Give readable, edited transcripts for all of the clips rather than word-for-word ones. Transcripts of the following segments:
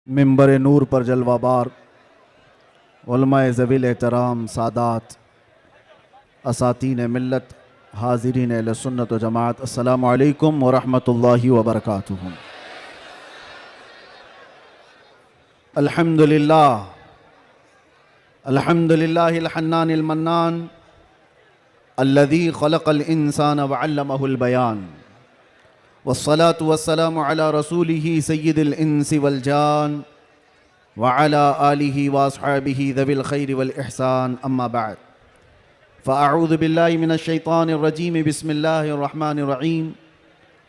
मिंबर नूर पर जलवाबार उलमाए ज़वील एहतराम सादात असातीन मिल्लत हाज़रीन अहले सुन्नत व जमात, अस्सलामु अलैकुम व रहमतुल्लाहि व बरकातुहू। अल्हम्दुलिल्लाह अल्हम्दुलिल्लाहिल हन्नानिल मन्नान अल्लज़ी खलक़ल इंसान व अल्लमहुल बयान वस्सलातु वस्सलामु अला रसूलिही सय्यिदिल इंसी वल जान व अला आलिहि व अस्हाबिहि ज़विल खैरि वल इहसान, अम्मा बाद। फ़अऊज़ु बिल्लाहि मिनश शैतानिर रजीम, बिस्मिल्लाहिर रहमानिर रहीम,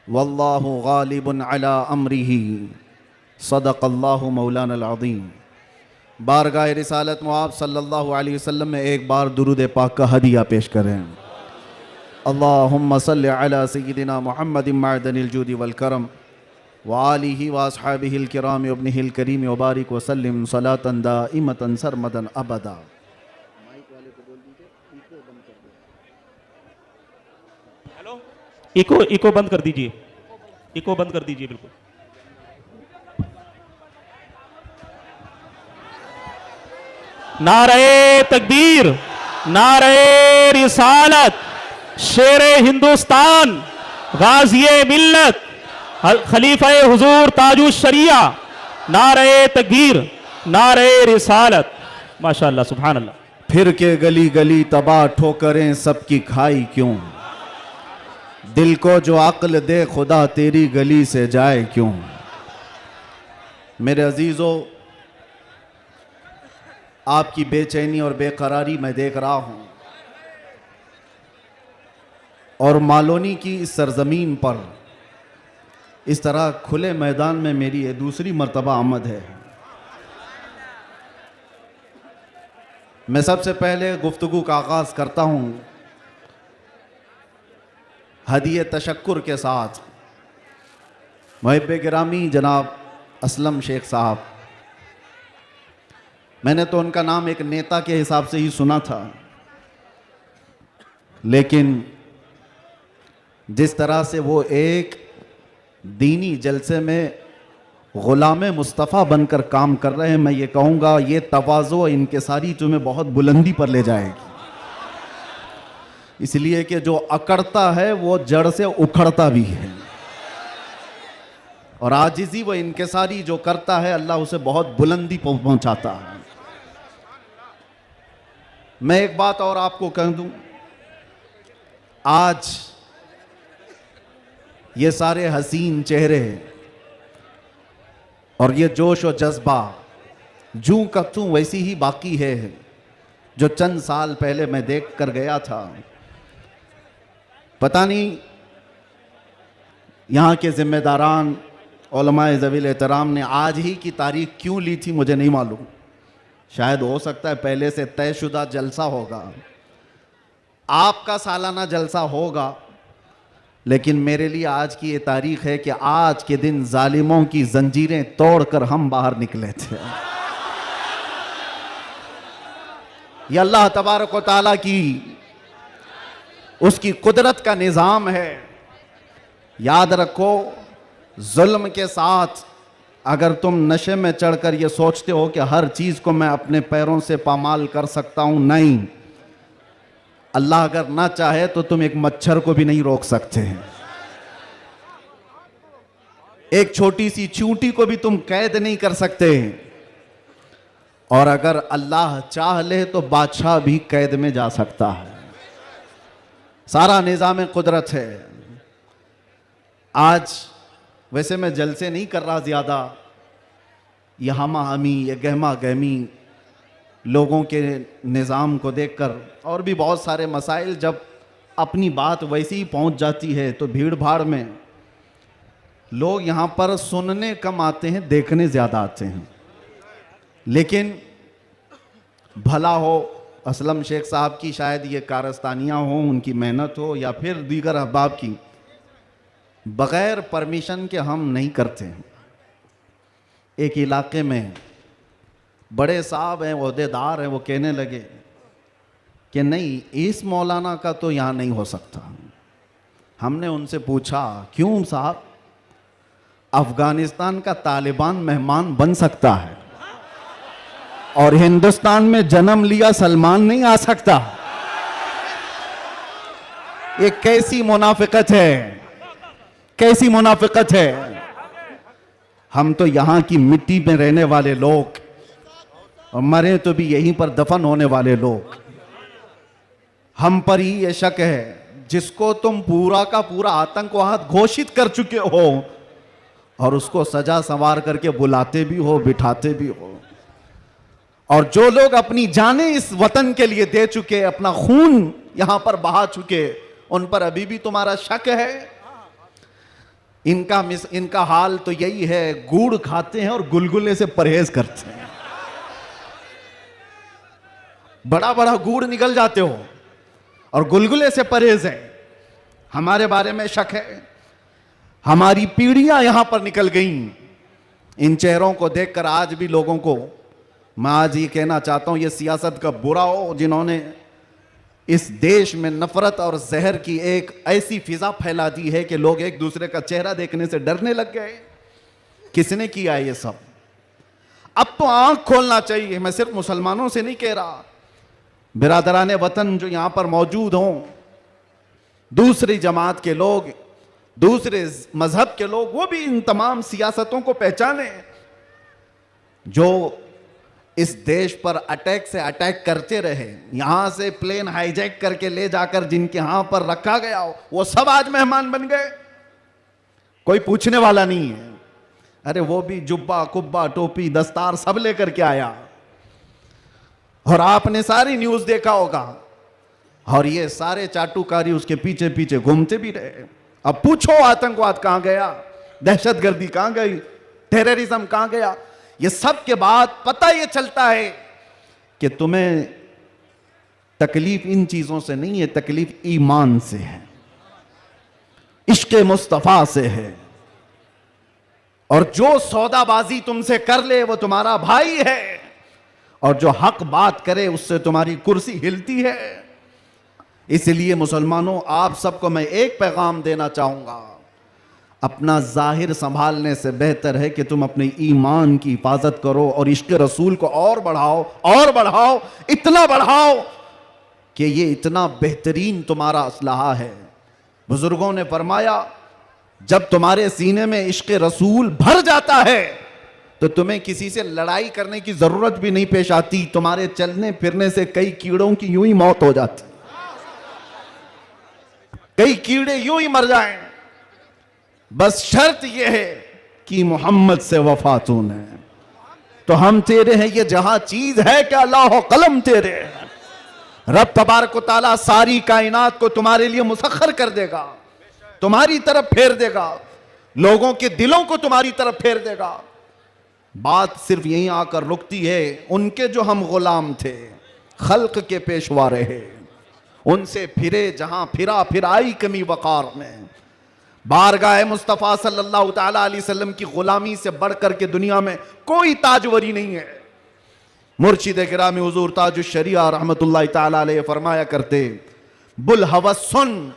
वल्लाहु गालिबुन अला अम्रिही, सदक़ल्लाहु मौलानल अज़ीम। बारगाह रिसालत मुआब सल्लल्लाहु अलैहि वसल्लम में एक बार दुरूद पाक का हदिया पेश करें। अल्लाहुम्मा सल्लि अला सय्यिदिना मुहम्मदिन मअदनिल जूदि वल करम व आलिहि व अस्हाबिहिल किराम व इब्निहिल करीम व बारिक व सल्लिम सलातन दाइमतन सरमदन अबदा। हेलो, इको इको बंद कर दीजिए, इको बंद कर दीजिए बिल्कुल। नारे तकबीर, नारे रिसालत, शेरे हिंदुस्तान, गाज़िए मिल्लत, खलीफा हुजूर ताजु शरिया, नारे तकबीर, नारे रिसालत। माशाअल्लाह, सुभान अल्लाह। फिर के गली गली तबाह ठोकरें सबकी खाई क्यों, दिल को जो अक्ल दे खुदा तेरी गली से जाए क्यों। मेरे अजीज़ों, आपकी बेचैनी और बेकरारी मैं देख रहा हूँ और मालोनी की इस सरजमीन पर इस तरह खुले मैदान में मेरी ये दूसरी मर्तबा आमद है। मैं सबसे पहले गुफ्तगू का आगाज़ करता हूँ हदिये तशक्कुर के साथ मुहिब्बे गिरामी जनाब असलम शेख साहब। मैंने तो उनका नाम एक नेता के हिसाब से ही सुना था, लेकिन जिस तरह से वो एक दीनी जलसे में ग़ुलाम मुस्तफ़ा बनकर काम कर रहे हैं, मैं ये कहूँगा ये तवाज़ो इनके सारी तुम्हें बहुत बुलंदी पर ले जाएगी। इसलिए कि जो अकड़ता है वो जड़ से उखड़ता भी है, और आजिज़ी वो इनके सारी जो करता है अल्लाह उसे बहुत बुलंदी पहुँचाता है। मैं एक बात और आपको कह दूं, आज ये सारे हसीन चेहरे और ये जोश और जज्बा जूं का तूं वैसी ही बाकी है जो चंद साल पहले मैं देख कर गया था। पता नहीं यहाँ के जिम्मेदारान उलमाए ज़वील एहतराम ने आज ही की तारीख क्यों ली थी, मुझे नहीं मालूम। शायद हो सकता है पहले से तयशुदा जलसा होगा, आपका सालाना जलसा होगा, लेकिन मेरे लिए आज की ये तारीख है कि आज के दिन जालिमों की जंजीरें तोड़कर हम बाहर निकले थे। ये अल्लाह तबारक व तआला की उसकी कुदरत का निज़ाम है। याद रखो, जुल्म के साथ अगर तुम नशे में चढ़कर ये सोचते हो कि हर चीज़ को मैं अपने पैरों से पामाल कर सकता हूं, नहीं, अल्लाह अगर ना चाहे तो तुम एक मच्छर को भी नहीं रोक सकते हैं, एक छोटी सी चींटी को भी तुम कैद नहीं कर सकते हैं, और अगर अल्लाह चाह ले तो बादशाह भी कैद में जा सकता है। सारा निज़ाम कुदरत है। आज वैसे मैं जलसे नहीं कर रहा ज़्यादा, ये हमा हमी, ये गहमा गहमी लोगों के निज़ाम को देखकर, और भी बहुत सारे मसाइल जब अपनी बात वैसी ही पहुंच जाती है तो भीड़ भाड़ में लोग यहाँ पर सुनने कम आते हैं, देखने ज़्यादा आते हैं। लेकिन भला हो असलम शेख साहब की, शायद ये कारस्तानियाँ हों, उनकी मेहनत हो, या फिर दीगर अहबाब की, बग़ैर परमिशन के हम नहीं करते हैं। एक इलाके में बड़े साहब हैं, ओहदेदार हैं, वो कहने लगे कि नहीं, इस मौलाना का तो यहाँ नहीं हो सकता। हमने उनसे पूछा क्यों साहब? अफगानिस्तान का तालिबान मेहमान बन सकता है और हिंदुस्तान में जन्म लिया सलमान नहीं आ सकता। ये कैसी मुनाफिकत है, कैसी मुनाफिकत है। हम तो यहां की मिट्टी में रहने वाले लोग और मरे तो भी यहीं पर दफन होने वाले लोग। हम पर ही ये शक है जिसको तुम पूरा का पूरा आतंकवाद घोषित कर चुके हो और उसको सजा संवार करके बुलाते भी हो, बिठाते भी हो। और जो लोग अपनी जानें इस वतन के लिए दे चुके, अपना खून यहां पर बहा चुके, उन पर अभी भी तुम्हारा शक है। इनका हाल तो यही है, गुड़ खाते हैं और गुलगुले से परहेज करते हैं। बड़ा बड़ा गुड़ निकल जाते हो और गुलगुले से परहेज है। हमारे बारे में शक है। हमारी पीढ़ियां यहां पर निकल गईं। इन चेहरों को देखकर आज भी लोगों को मैं आज ये कहना चाहता हूं, ये सियासत का बुरा हो जिन्होंने इस देश में नफरत और जहर की एक ऐसी फिजा फैला दी है कि लोग एक दूसरे का चेहरा देखने से डरने लग गए। किसने किया ये सब? अब तो आंख खोलना चाहिए। मैं सिर्फ मुसलमानों से नहीं कह रहा, बिरादराने वतन जो यहां पर मौजूद हों, दूसरी जमात के लोग, दूसरे मजहब के लोग, वो भी इन तमाम सियासतों को पहचाने जो इस देश पर अटैक से अटैक करते रहे। यहां से प्लेन हाईजैक करके ले जाकर जिनके यहां पर रखा गया हो, वो सब आज मेहमान बन गए। कोई पूछने वाला नहीं है। अरे वो भी जुब्बा कुब्बा टोपी दस्तार सब लेकर के आया और आपने सारी न्यूज देखा होगा। और ये सारे चाटुकारी उसके पीछे पीछे घूमते भी रहे। अब पूछो आतंकवाद कहां गया, दहशतगर्दी कहां गई, टेररिज्म कहां गया? ये सब के बाद पता ये चलता है कि तुम्हें तकलीफ इन चीजों से नहीं है, तकलीफ ईमान से है, इश्क मुस्तफा से है। और जो सौदाबाजी तुमसे कर ले वो तुम्हारा भाई है, और जो हक बात करे उससे तुम्हारी कुर्सी हिलती है। इसलिए मुसलमानों, आप सबको मैं एक पैगाम देना चाहूंगा, अपना जाहिर संभालने से बेहतर है कि तुम अपने ईमान की हिफाजत करो और इश्क रसूल को और बढ़ाओ, और बढ़ाओ, इतना बढ़ाओ कि ये इतना बेहतरीन तुम्हारा असलाहा है। बुजुर्गों ने फरमाया, जब तुम्हारे सीने में इश्क रसूल भर जाता है तो तुम्हें किसी से लड़ाई करने की जरूरत भी नहीं पेश आती। तुम्हारे चलने फिरने से कई कीड़ों की यूं ही मौत हो जाती, कई कीड़े यूं ही मर जाएं। बस शर्त यह है कि मोहम्मद से वफा तूने, तो हम तेरे हैं। ये जहां चीज है कि अल्लाह कलम तेरे है। रब तबारक व तआला सारी कायनात को तुम्हारे लिए मुसख्खर कर देगा, तुम्हारी तरफ फेर देगा, लोगों के दिलों को तुम्हारी तरफ फेर देगा। बात सिर्फ यहीं आकर रुकती है। उनके जो हम गुलाम थे, खल्क के पेशवा रहे, उनसे फिरे जहां फिरा, फिर आई कमी वकार में। बारगाह मुस्तफ़ा सल्लल्लाहु ताला अलैहि वसल्लम की गुलामी से बढ़कर के दुनिया में कोई ताजवरी नहीं है। मुर्शिद गिरामी हुजूर ताजुश शरिया रहमतुल्लाह ताला अलैह फरमाया करते, बुल हवस सुन,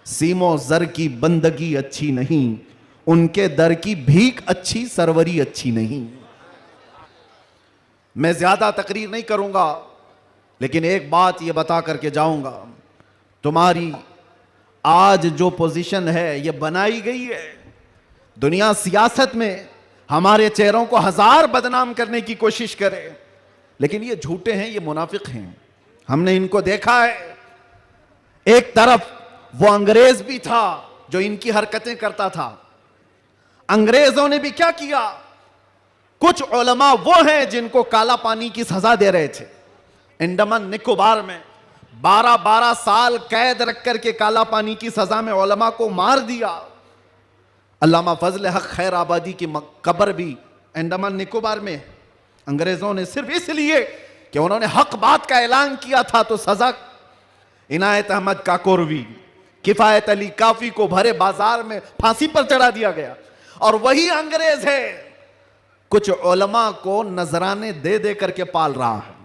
सीमो जर की बंदगी अच्छी नहीं, उनके दर की भीख अच्छी, सरवरी अच्छी नहीं। मैं ज्यादा तकरीर नहीं करूंगा, लेकिन एक बात यह बता करके जाऊंगा, तुम्हारी आज जो पोजीशन है ये बनाई गई है। दुनिया सियासत में हमारे चेहरों को हजार बदनाम करने की कोशिश करे, लेकिन ये झूठे हैं, ये मुनाफिक हैं। हमने इनको देखा है। एक तरफ वो अंग्रेज भी था जो इनकी हरकतें करता था। अंग्रेजों ने भी क्या किया, कुछ उलमा वो हैं जिनको काला पानी की सजा दे रहे थे। अंडमान निकोबार में 12-12 साल कैद रख करके काला पानी की सजा में उलमा को मार दिया। अल्लामा फजल हक खैर आबादी की कब्र भी अंडमान निकोबार में। अंग्रेजों ने सिर्फ इसलिए कि उन्होंने हक बात का ऐलान किया था तो सजा। इनायत अहमद काकोरवी, किफायत अली काफी को भरे बाजार में फांसी पर चढ़ा दिया गया। और वही अंग्रेज है कुछ उलमा को नजराने दे दे करके पाल रहा है।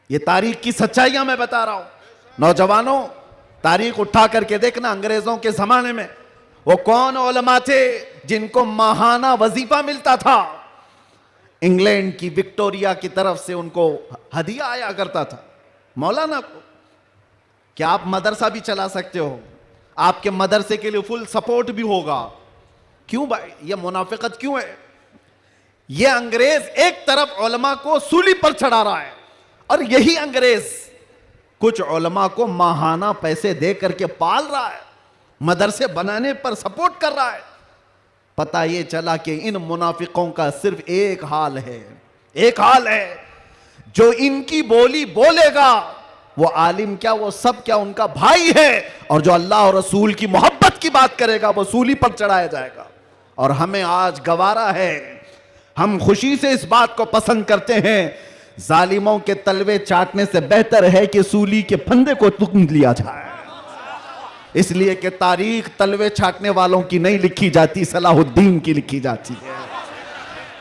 ये तारीख की सच्चाइयां मैं बता रहा हूं। नौजवानों, तारीख उठा करके देखना, अंग्रेजों के जमाने में वो कौन उलमा थे जिनको माहाना वजीफा मिलता था? इंग्लैंड की विक्टोरिया की तरफ से उनको हदिया आया करता था मौलाना को। क्या आप मदरसा भी चला सकते हो? आपके मदरसे के लिए फुल सपोर्ट भी होगा। क्यों भाई, ये मुनाफिकत क्यों है? ये अंग्रेज एक तरफ उलमा को सूली पर चढ़ा रहा है और यही अंग्रेज कुछ उलमा को माहाना पैसे दे करके पाल रहा है, मदरसे बनाने पर सपोर्ट कर रहा है। पता ये चला कि इन मुनाफिकों का सिर्फ एक हाल है, एक हाल है, जो इनकी बोली बोलेगा वो आलिम क्या, वो सब क्या उनका भाई है, और जो अल्लाह और रसूल की मोहब्बत की बात करेगा वो सूली पर चढ़ाया जाएगा। और हमें आज गवारा है, हम खुशी से इस बात को पसंद करते हैं, जालिमों के तलवे चाटने से बेहतर है कि सूली के फंदे को तुम लिया जाए। इसलिए कि तारीख तलवे छाटने वालों की नहीं लिखी जाती, सलाहुद्दीन की लिखी जाती है।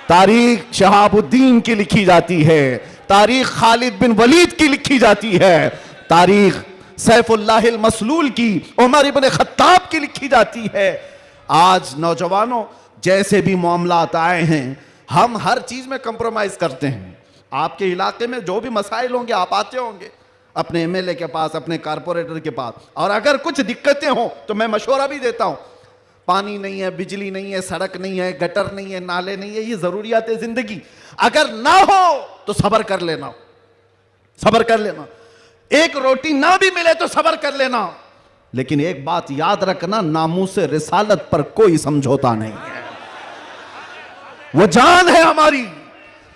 तारीख शहाबुद्दीन की लिखी जाती है, तारीख खालिद बिन वलीद की लिखी जाती है, तारीख सैफुल्लाह मसलूल की, उमर इब्न खत्ताब की लिखी जाती है। आज नौजवानों जैसे भी मामलात आए हैं, हम हर चीज में कंप्रोमाइज करते हैं। आपके इलाके में जो भी मसाइल होंगे आप आते होंगे अपने एमएलए के पास, अपने कारपोरेटर के पास, और अगर कुछ दिक्कतें हो तो मैं मशवरा भी देता हूं। पानी नहीं है, बिजली नहीं है, सड़क नहीं है, गटर नहीं है, नाले नहीं है, ये जरूरियात है जिंदगी। अगर ना हो तो सब्र कर लेना, सब्र कर लेना। एक रोटी ना भी मिले तो सब्र कर लेना, लेकिन एक बात याद रखना, नामूसे रिसालत पर कोई समझौता नहीं है। वो जान है हमारी,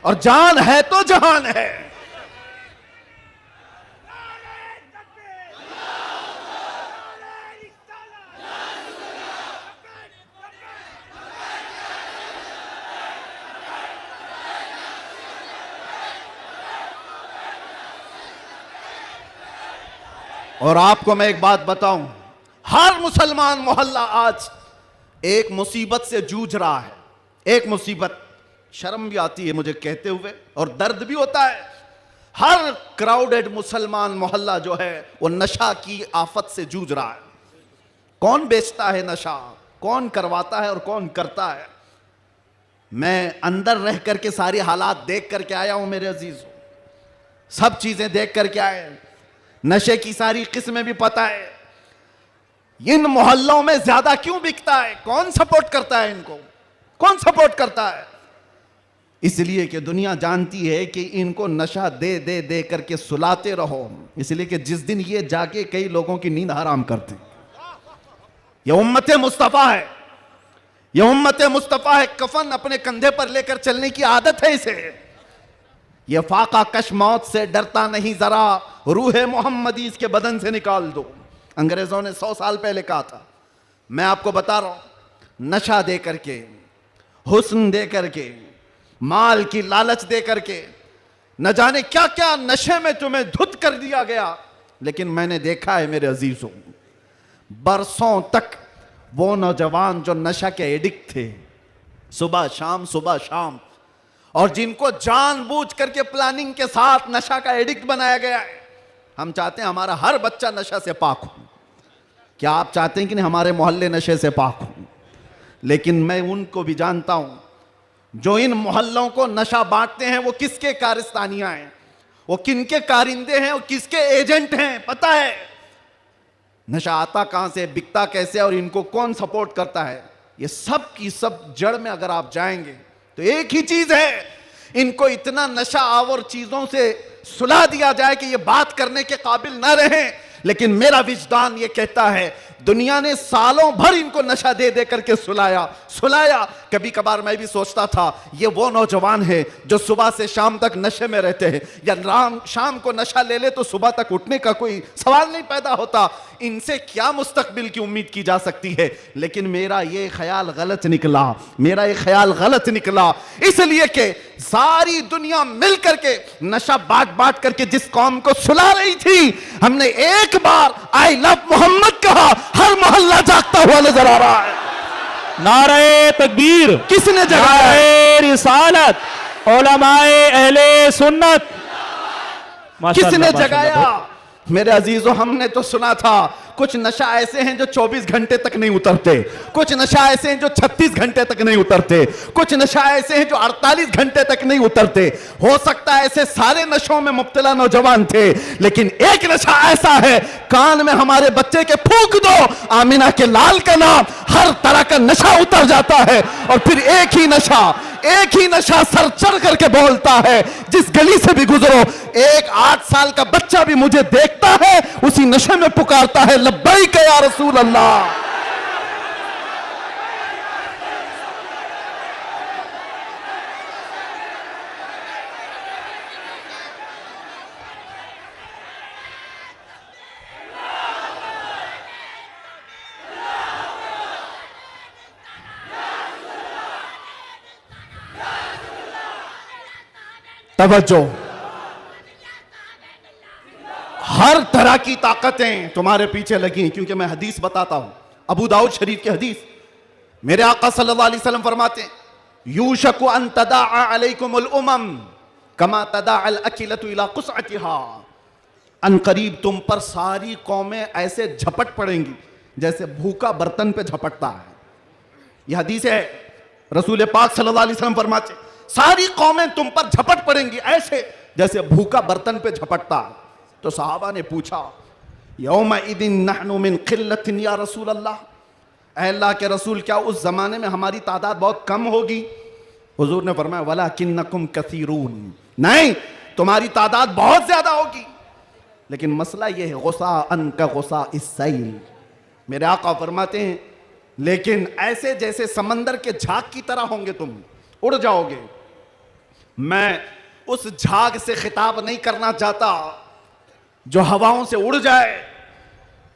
और जान है तो जहान है। और आपको मैं एक बात बताऊं, हर मुसलमान मोहल्ला आज एक मुसीबत से जूझ रहा है, एक मुसीबत। शर्म भी आती है मुझे कहते हुए और दर्द भी होता है। हर क्राउडेड मुसलमान मोहल्ला जो है वो नशा की आफत से जूझ रहा है। कौन बेचता है नशा, कौन करवाता है और कौन करता है? मैं अंदर रह करके सारी हालात देख करके आया हूं मेरे अजीजों, सब चीजें देख करके आए, नशे की सारी किस्में भी पता है। इन मोहल्लों में ज्यादा क्यों बिकता है? कौन सपोर्ट करता है इनको, कौन सपोर्ट करता है? इसलिए कि दुनिया जानती है कि इनको नशा दे दे दे करके सुलाते रहो, इसलिए कि जिस दिन ये जाके कई लोगों की नींद हराम करते हैं। ये उम्मत मुस्तफा है, ये उम्मत मुस्तफा है। कफन अपने कंधे पर लेकर चलने की आदत है इसे। ये फाका कश मौत से डरता नहीं, जरा रूह मोहम्मदी इसके बदन से निकाल दो। अंग्रेजों ने 100 साल पहले कहा था। मैं आपको बता रहा हूं, नशा दे करके, हुस्न दे करके, माल की लालच दे करके, न जाने क्या क्या नशे में तुम्हें धुत कर दिया गया। लेकिन मैंने देखा है मेरे अजीजों, बरसों तक वो नौजवान जो नशा के एडिक्ट थे, सुबह शाम, और जिनको जानबूझ करके प्लानिंग के साथ नशा का एडिक्ट बनाया गया है। हम चाहते हैं हमारा हर बच्चा नशा से पाक हो। क्या आप चाहते हैं कि नहीं हमारे मोहल्ले नशे से पाक हो? लेकिन मैं उनको भी जानता हूं जो इन मोहल्लों को नशा बांटते हैं, वो किसके कारस्तानियां हैं, वो किनके कारिंदे हैं, वो किसके एजेंट हैं, पता है। नशा आता कहां से, बिकता कैसे, और इनको कौन सपोर्ट करता है, ये सब की सब जड़ में अगर आप जाएंगे तो एक ही चीज है, इनको इतना नशा आवर चीजों से सुला दिया जाए कि ये बात करने के काबिल ना रहे। लेकिन मेरा विजदान ये कहता है, दुनिया ने सालों भर इनको नशा दे दे करके सुलाया। कभी कभार मैं भी सोचता था ये वो नौजवान है जो सुबह से शाम तक नशे में रहते हैं, या शाम को नशा ले ले तो सुबह तक उठने का कोई सवाल नहीं पैदा होता। इनसे क्या मुस्तकबिल की उम्मीद की जा सकती है? लेकिन मेरा ये ख्याल गलत निकला, मेरा ये ख्याल गलत निकला, इसलिए कि सारी दुनिया मिल करके नशा बांट करके जिस कौम को सुला रही थी, हमने एक बार आई लव मोहम्मद कहा, हर मोहल्ला जागता हुआ नजर आ रहा है। नारे तकबीर, किसने जगाया? नारे रिसालत, उलमाए अहले सुन्नत, किसने जगाया? मेरे अजीजों, हमने तो सुना था कुछ नशा ऐसे हैं जो 24 घंटे तक नहीं उतरते, कुछ नशा ऐसे हैं जो 36 घंटे तक नहीं उतरते, कुछ नशा ऐसे हैं जो 48 घंटे तक नहीं उतरते। हो सकता है ऐसे सारे नशों में मुब्तला नौजवान थे, लेकिन एक नशा ऐसा है, कान में हमारे बच्चे के फूंक दो आमिना के लाल का नाम, हर तरह का नशा उतर जाता है। और फिर एक ही नशा सर चढ़ करके बोलता है, जिस गली से भी गुजरो एक 8 साल का बच्चा भी मुझे देखता है, उसी नशे में पुकारता है लब्बैक या रसूल अल्लाह। तवज्जो, हर तरह की ताकतें तुम्हारे पीछे लगी, क्योंकि मैं हदीस बताता हूं, अबू दाऊद शरीफ की हदीस। मेरे आका सल्लल्लाहु अलैहि वसल्लम फरमाते हैं, यूशकु अन तदाअ अलैकुमुल उमम कमा तदाअल अकिलतु इला कुसअतिहा। अन करीब तुम पर सारी कौमें ऐसे झपट पड़ेंगी जैसे भूखा बर्तन पे झपटता है। यह हदीस है, रसूल पाक सल्लल्लाहु अलैहि वसल्लम फरमाते हैं, सारी कौमें तुम पर झपट पड़ेंगी ऐसे जैसे भूखा बर्तन पे झपटता। तो सहाबा ने पूछा, यौमा इदिन नहनु मिन किल्लतिन या रसूल अल्लाह, ऐ अल्लाह के रसूल क्या उस जमाने में हमारी तादाद बहुत कम होगी? हुजूर ने फरमाया, वलाकिन्नकुम कसीरून, नहीं तुम्हारी तादाद बहुत ज्यादा होगी, लेकिन मसला यह है गुस्सा अन का गुस्सा इस्सैल। मेरे आका फरमाते हैं, लेकिन ऐसे जैसे समंदर के झाग की तरह होंगे, तुम उड़ जाओगे। मैं उस झाग से खिताब नहीं करना चाहता जो हवाओं से उड़ जाए,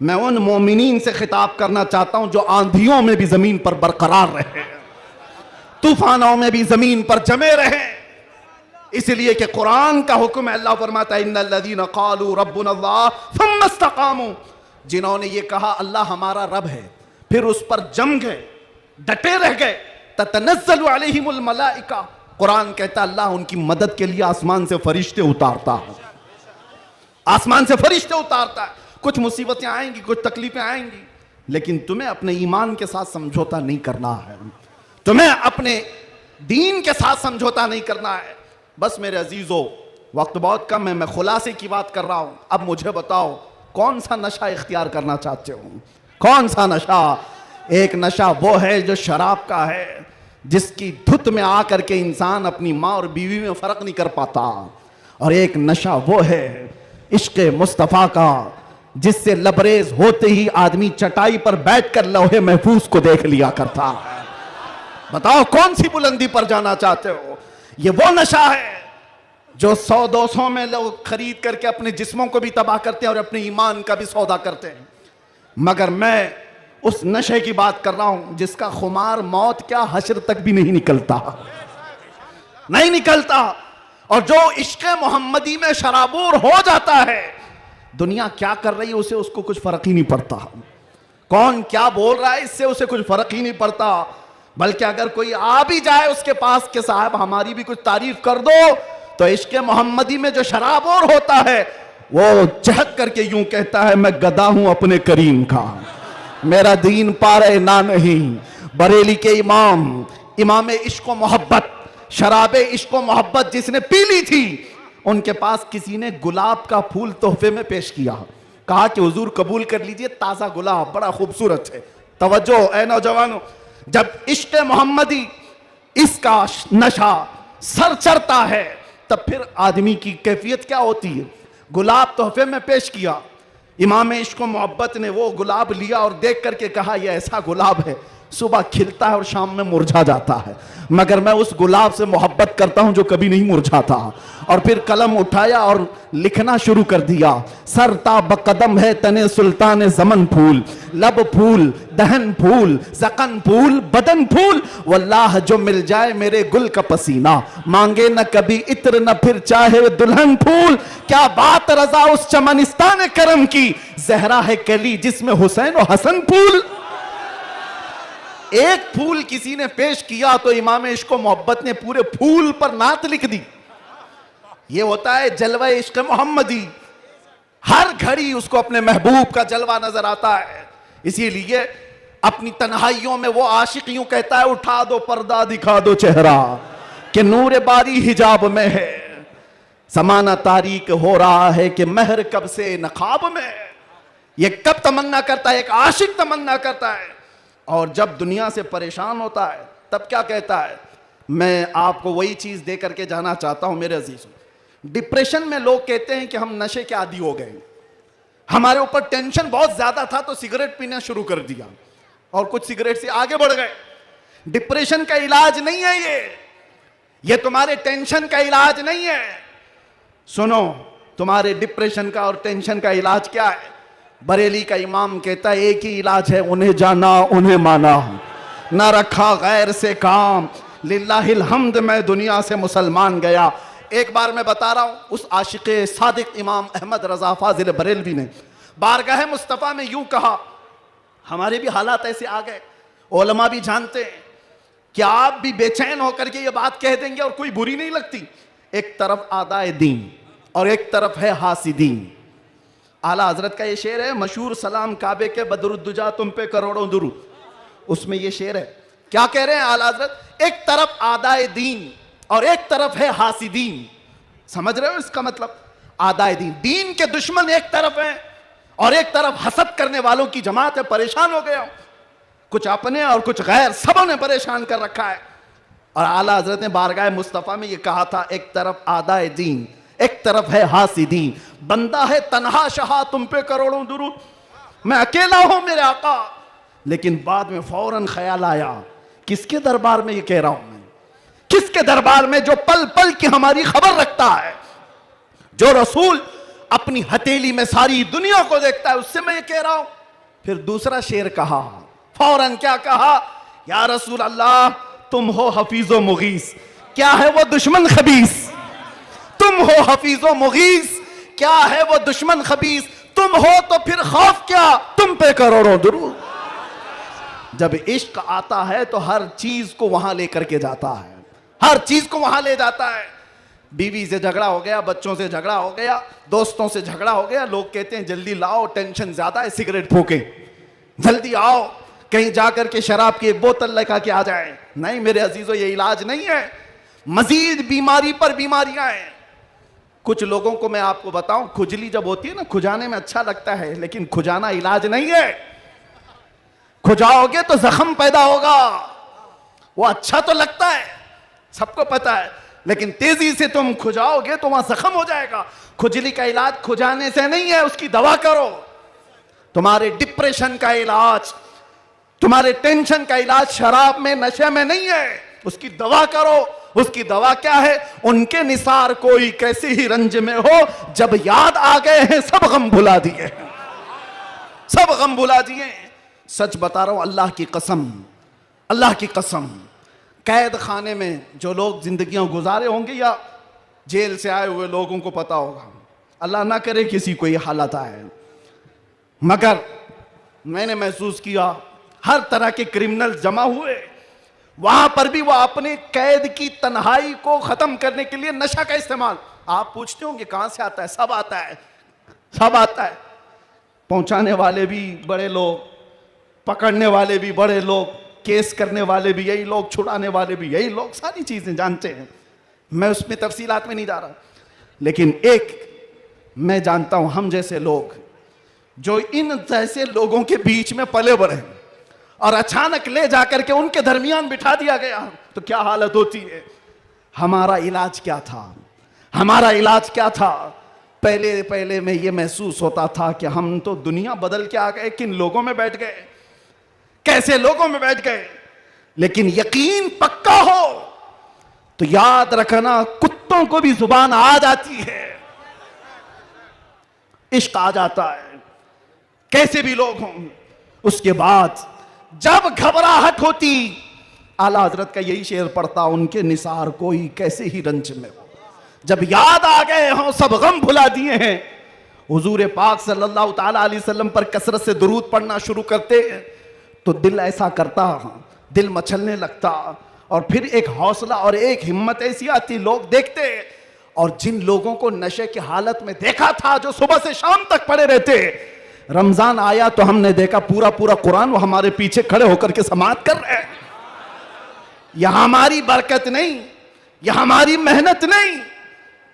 मैं उन मोमिनीन से खिताब करना चाहता हूं जो आंधियों में भी जमीन पर बरकरार रहे, तूफानों में भी जमीन पर जमे रहे। इसलिए कि कुरान का हुक्म है, अल्लाह फरमाता है, इन्नल्लज़ीना क़ालू रब्बुनल्लाह थुम्मा इस्तक़ामू, जिन्होंने ये कहा अल्लाह हमारा रब है, फिर उस पर जम गए, डटे रह गए, ततनज़्ज़लु अलैहिमुल मलाइका, कुरान कहता अल्लाह उनकी मदद के लिए आसमान से फरिश्ते उतारता है, आसमान से फरिश्ते उतारता है। कुछ मुसीबतें आएंगी, कुछ तकलीफें आएंगी, लेकिन तुम्हें अपने ईमान के साथ समझौता नहीं करना है, तुम्हें अपने दीन के साथ समझौता नहीं करना है। बस मेरे अजीजों, वक्त बहुत कम है, मैं खुलासे की बात कर रहा हूं। अब मुझे बताओ कौन सा नशा इख्तियार करना चाहते हो? कौन सा नशा? एक नशा वो है जो शराब का है, जिसकी धुत में आकर के इंसान अपनी माँ और बीवी में फर्क नहीं कर पाता। और एक नशा वो है इश्क़ मुस्तफ़ा का, जिससे लबरेज होते ही आदमी चटाई पर बैठकर लौहे महफूज को देख लिया करता है। बताओ कौन सी बुलंदी पर जाना चाहते हो? ये वो नशा है जो 100-200 में लोग खरीद करके अपने जिस्मों को भी तबाह करते हैं और अपने ईमान का भी सौदा करते हैं। मगर मैं उस नशे की बात कर रहा हूं जिसका खुमार मौत क्या हश्र तक भी नहीं निकलता, नहीं निकलता। और जो इश्क़ मोहम्मदी में शराबूर हो जाता है, दुनिया क्या कर रही है उसे उसको कुछ फर्क ही नहीं पड़ता, कौन क्या बोल रहा है इससे उसे कुछ फर्क ही नहीं पड़ता। बल्कि अगर कोई आ भी जाए उसके पास के साहब हमारी भी कुछ तारीफ कर दो, तो इश्क़ मोहम्मदी में जो शराबूर होता है वो चहक करके यूं कहता है, मैं गदा हूं अपने करीम का, मेरा दीन पारे ना नहीं। बरेली के इमाम इश्क़ मोहब्बत, शराबे इश्क़ मोहब्बत जिसने पी ली थी, उनके पास किसी ने गुलाब का फूल तोहफे में पेश किया, कहा कि हुजूर कबूल कर लीजिए, ताज़ा गुलाब बड़ा खूबसूरत है। तवज्जो ऐ नौजवानों, जब इश्क़ मोहम्मदी इसका नशा सर चढ़ता है तब फिर आदमी की कैफियत क्या होती है? गुलाब तोहफे में पेश किया, इमाम इश्क़ मोहब्बत ने वो गुलाब लिया और देख करके कहा यह ऐसा गुलाब है सुबह खिलता है और शाम में मुरझा जाता है, मगर मैं उस गुलाब से मोहब्बत करता हूं जो कभी नहीं मुरझाता। और फिर कलम उठाया और लिखना शुरू कर दिया, सरता बकदम है तने सुल्तान ज़मन फूल, लब फूल दहन फूल ज़कन फूल बदन फूल, वल्लाह जो मिल जाए मेरे गुल का पसीना, मांगे न कभी इत्र न फिर चाहे दुल्हन फूल। क्या बात रजा उस चमनिस्तान करम की, जहरा है कली जिसमें हुसैन और हसन फूल। एक फूल किसी ने पेश किया तो इमाम इश्क़ मोहब्बत ने पूरे फूल पर नात लिख दी। ये होता है जलवा इश्क़ मोहम्मदी। हर घड़ी उसको अपने महबूब का जलवा नजर आता है। इसीलिए अपनी तन्हाइयों में वो आशिक यूं कहता है, उठा दो पर्दा दिखा दो चेहरा कि नूर बारी हिजाब में है। समाना तारीक हो रहा है कि महर कब से नखाब में है। ये कब तमन्ना करता है, एक आशिक तमन्ना करता है। और जब दुनिया से परेशान होता है तब क्या कहता है, मैं आपको वही चीज दे करके जाना चाहता हूं मेरे अजीजों। डिप्रेशन में लोग कहते हैं कि हम नशे के आदी हो गए, हमारे ऊपर टेंशन बहुत ज्यादा था तो सिगरेट पीना शुरू कर दिया और कुछ सिगरेट से आगे बढ़ गए। डिप्रेशन का इलाज नहीं है ये तुम्हारे टेंशन का इलाज नहीं है। सुनो, तुम्हारे डिप्रेशन का और टेंशन का इलाज क्या है? बरेली का इमाम कहता है एक ही इलाज है, उन्हें जाना उन्हें माना, ना रखा गैर से काम, लिल्लाहिल हम्द मैं दुनिया से मुसलमान गया। एक बार मैं बता रहा हूं, उस आशिक़े सादिक इमाम अहमद रजा फाजिल बरेलवी ने बारगाह मुस्तफ़ा में यूं कहा, हमारे भी हालात ऐसे आ गए, उलमा भी जानते हैं कि आप भी बेचैन होकर के ये बात कह देंगे और कोई बुरी नहीं लगती। एक तरफ आदाए दीन और एक तरफ है हासिदीन। आला हजरत का ये शेर है मशहूर, सलाम काबे के बदरुद्दुजा तुम पे करोड़ों दुरू, उसमें ये शेर है। क्या कह रहे हैं आला हजरत? एक तरफ आदाए दीन और एक तरफ है हासिदीन। समझ रहे हो इसका मतलब? आदाए दीन, दीन के दुश्मन एक तरफ हैं और एक तरफ हसद करने वालों की जमात है। परेशान हो गया, कुछ अपने और कुछ गैर, सबों ने परेशान कर रखा है। और आला हजरत ने बारगाह मुस्तफ़ा में ये कहा था, एक तरफ आदाए दीन एक तरफ है हासिदीन। बंदा है तन्हा शहा तुम पे करोड़ों दुरूद, मैं अकेला हूं मेरे आका। लेकिन बाद में फौरन ख्याल आया, किसके दरबार में ये कह रहा हूं मैं? किसके दरबार में जो पल पल की हमारी खबर रखता है, जो रसूल अपनी हथेली में सारी दुनिया को देखता है, उससे मैं ये कह रहा हूं। फिर दूसरा शेर कहा, फौरन क्या कहा? या रसूल अल्लाह तुम हो हफीजो मुगीस, क्या है वो दुश्मन खबीस? तुम हो हफीजो मुगीस, क्या है वो दुश्मन खबीस? तुम हो तो फिर खौफ क्या, तुम पे करोड़ों दुरूद। जब इश्क आता है तो हर चीज को वहां लेकर के जाता है, हर चीज को वहां ले जाता है। बीवी से झगड़ा हो गया, बच्चों से झगड़ा हो गया, दोस्तों से झगड़ा हो गया, लोग कहते हैं जल्दी लाओ, टेंशन ज्यादा है, सिगरेट फूके, जल्दी आओ, कहीं जाकर के शराब की एक बोतल लेकर के आ जाए। नहीं मेरे अजीजों, ये इलाज नहीं है, मजीद बीमारी पर बीमारियां हैं। कुछ लोगों को मैं आपको बताऊं, खुजली जब होती है ना, खुजाने में अच्छा लगता है, लेकिन खुजाना इलाज नहीं है। खुजाओगे तो जख्म पैदा होगा, वो अच्छा तो लगता है, सबको पता है, लेकिन तेजी से तुम खुजाओगे तो वहां जख्म हो जाएगा। खुजली का इलाज खुजाने से नहीं है, उसकी दवा करो। तुम्हारे डिप्रेशन का इलाज, तुम्हारे टेंशन का इलाज शराब में, नशे में नहीं है, उसकी दवा करो। उसकी दवा क्या है? उनके निसार कोई कैसे ही रंज में हो, जब याद आ गए हैं सब गम भुला दिए, सब गम भुला दिए। सच बता रहा हूं, अल्लाह की कसम, अल्लाह की कसम, कैद खाने में जो लोग जिंदगियां गुजारे होंगे या जेल से आए हुए लोगों को पता होगा, अल्लाह ना करे किसी को ये हालत आए, मगर मैंने महसूस किया हर तरह के क्रिमिनल जमा हुए, वहां पर भी वो अपने कैद की तन्हाई को खत्म करने के लिए नशा का इस्तेमाल। आप पूछते होंगे कहां से आता है? सब आता है, सब आता है। पहुंचाने वाले भी बड़े लोग, पकड़ने वाले भी बड़े लोग, केस करने वाले भी यही लोग, छुड़ाने वाले भी यही लोग, सारी चीजें जानते हैं। मैं उसमें तफसीलात में नहीं जा रहा, लेकिन एक मैं जानता हूं, हम जैसे लोग जो इन जैसे लोगों के बीच में पले बढ़े और अचानक ले जाकर के उनके दरमियान बिठा दिया गया तो क्या हालत होती है। हमारा इलाज क्या था? हमारा इलाज क्या था? पहले पहले में ये महसूस होता था कि हम तो दुनिया बदल के आ गए, किन लोगों में बैठ गए, कैसे लोगों में बैठ गए। लेकिन यकीन पक्का हो तो याद रखना, कुत्तों को भी जुबान आ जाती है, इश्क आ जाता है, कैसे भी लोग हों। उसके बाद जब घबराहट होती, आला हजरत का यही शेर पढ़ता, उनके निसार कोई कैसे ही रंज में हो, जब याद आ गए हों सब गम भुला दिए हैं। हुजूर पाक सल्लल्लाहु ताला अलैहि वसल्लम पर कसरत से दुरूद पढ़ना शुरू करते तो दिल ऐसा करता, दिल मचलने लगता, और फिर एक हौसला और एक हिम्मत ऐसी आती, लोग देखते और जिन लोगों को नशे की हालत में देखा था, जो सुबह से शाम तक पड़े रहते, रमजान आया तो हमने देखा पूरा पूरा कुरान वो हमारे पीछे खड़े होकर के समाअत कर रहे हैं। यह हमारी बरकत नहीं, यह हमारी मेहनत नहीं,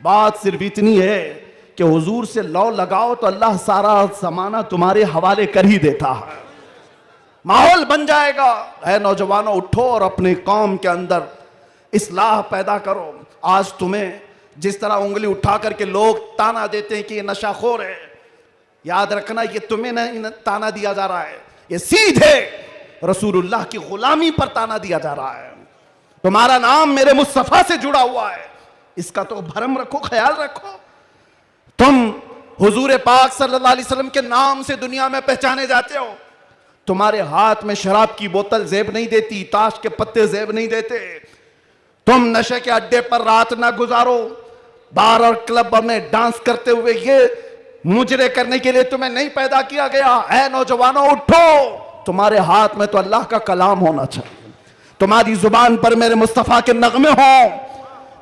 बात सिर्फ इतनी है कि हुजूर से लौ लगाओ तो अल्लाह सारा जमाना तुम्हारे हवाले कर ही देता है। माहौल बन जाएगा। है नौजवानों, उठो और अपने कौम के अंदर इस्लाह पैदा करो। आज तुम्हें जिस तरह उंगली उठा करके लोग ताना देते हैं कि ये नशाखोर है, याद रखना ये तुम्हें नहीं ताना दिया जा रहा है, ये सीधे रसूलुल्लाह की गुलामी पर ताना दिया जा रहा है। तुम्हारा नाम मेरे मुस्तफा से जुड़ा हुआ है, इसका तो भरम रखो, ख्याल रखो। तुम हुजूर पाक सल्लल्लाहु अलैहि वसल्लम के नाम से दुनिया में पहचाने जाते हो। तुम्हारे हाथ में शराब की बोतल जेब नहीं देती, ताश के पत्ते जेब नहीं देते। तुम नशे के अड्डे पर रात ना गुजारो, बार और क्लब में डांस करते हुए ये मुजरे करने के लिए तुम्हें नहीं पैदा किया गया। ऐ नौजवानों, उठो। तुम्हारे हाथ में तो अल्लाह का कलाम होना चाहिए, तुम्हारी जुबान पर मेरे मुस्तफा के नगमे हों।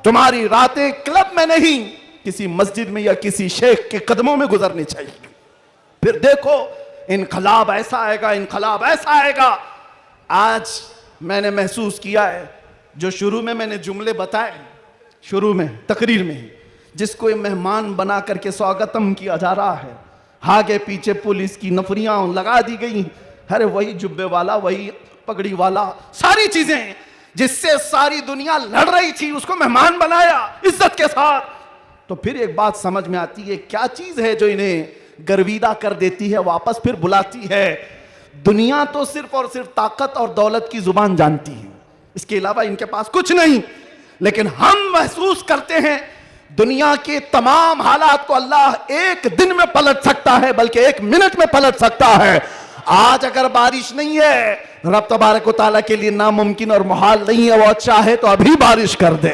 तुम्हारी रातें क्लब में नहीं, किसी मस्जिद में या किसी शेख के कदमों में गुजरनी चाहिए। फिर देखो इनकलाब ऐसा आएगा, इनकलाब ऐसा आएगा। आज मैंने महसूस किया है, जो शुरू में मैंने जुमले बताए, शुरू में तकरीर में, जिसको ये मेहमान बना करके स्वागतम किया जा रहा है, आगे पीछे पुलिस की नफरियां लगा दी गई। अरे वही जुब्बे वाला, वही पगड़ी वाला, सारी चीजें जिससे सारी दुनिया लड़ रही थी, उसको मेहमान बनाया इज्जत के साथ। तो फिर एक बात समझ में आती है, क्या चीज है जो इन्हें गर्विदा कर देती है, वापस फिर बुलाती है। दुनिया तो सिर्फ और सिर्फ ताकत और दौलत की जुबान जानती है, इसके अलावा इनके पास कुछ नहीं। लेकिन हम महसूस करते हैं दुनिया के तमाम हालात को अल्लाह एक दिन में पलट सकता है, बल्कि एक मिनट में पलट सकता है। आज अगर बारिश नहीं है, रब तबारक व तआला के लिए नामुमकिन और मुहाल नहीं है। वो चाहे तो अभी बारिश कर दे,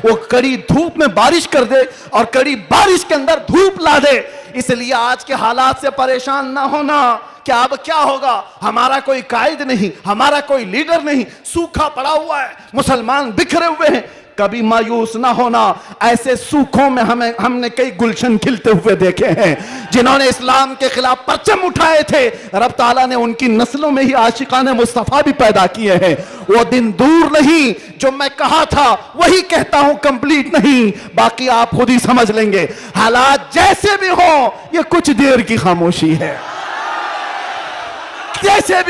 वो कड़ी धूप में बारिश कर दे और कड़ी बारिश के अंदर धूप ला दे। इसलिए आज के हालात से परेशान ना होना कि अब क्या होगा। हमारा कोई कायद नहीं, हमारा कोई लीडर नहीं, सूखा पड़ा हुआ है, मुसलमान बिखरे हुए हैं। कभी मायूस ना होना। ऐसे सूखों में हमने कई गुलशन खिलते हुए देखे हैं। जिन्होंने इस्लाम के खिलाफ परचम उठाए थे, रब ताला ने उनकी नस्लों में ही आशिकाने मुस्तफा भी पैदा किए हैं। वो दिन दूर नहीं, जो मैं कहा था वही कहता हूं, कंप्लीट नहीं, बाकी आप खुद ही समझ लेंगे। हालात जैसे भी हो, ये कुछ देर की खामोशी है। जैसे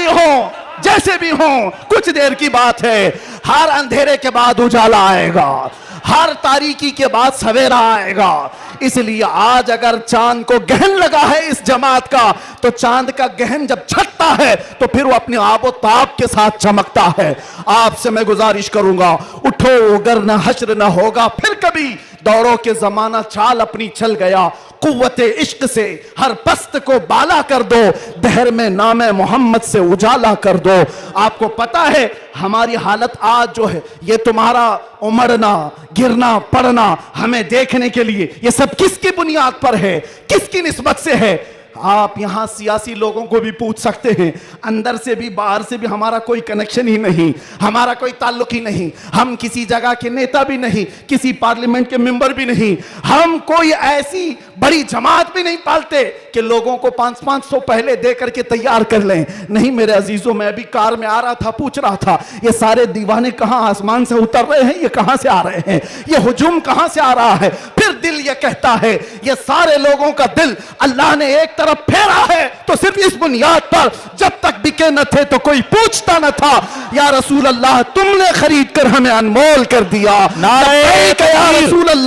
भी हो कुछ देर की बात है। हर अंधेरे के बाद उजाला आएगा, हर तारीकी के बाद सवेरा आएगा। इसलिए आज अगर चांद को गहन लगा है इस जमात का, तो चांद का गहन जब छटता है तो फिर वो अपने आबो ताब के साथ चमकता है। आपसे मैं गुजारिश करूंगा, उठो, अगर न हश्र न होगा फिर कभी। दौरों के जमाना चाल अपनी चल गया, कुव्वते इश्क से हर पस्त को बाला कर दो, दहर में नामे मोहम्मद से उजाला कर दो। आपको पता है हमारी हालत आज जो है, ये तुम्हारा उमड़ना, गिरना, पड़ना हमें देखने के लिए, ये सब किसकी बुनियाद पर है, किसकी निस्बत से है? आप यहां सियासी लोगों को भी पूछ सकते हैं, अंदर से भी बाहर से भी हमारा कोई कनेक्शन ही नहीं, हमारा कोई ताल्लुक ही नहीं। हम किसी जगह के नेता भी नहीं, किसी पार्लियामेंट के मेंबर भी नहीं, हम कोई ऐसी बड़ी जमात भी नहीं पालते कि लोगों को 500-500 पहले दे करके तैयार कर लें। नहीं मेरे अजीजों, मैं अभी कार में आ रहा था, पूछ रहा था ये सारे दीवाने कहां आसमान से उतर रहे हैं, ये कहां से आ रहे हैं, ये हुजूम कहां से आ रहा है? फिर दिल ये कहता है, ये सारे लोगों का दिल अल्लाह ने एक तरफ फेरा है तो सिर्फ इस बुनियाद पर, जब तक बिके न थे तो कोई पूछता न था, या रसूल अल्लाह तुमने खरीद कर हमें अनमोल कर दिया। नारे या रसूल अल्लाह।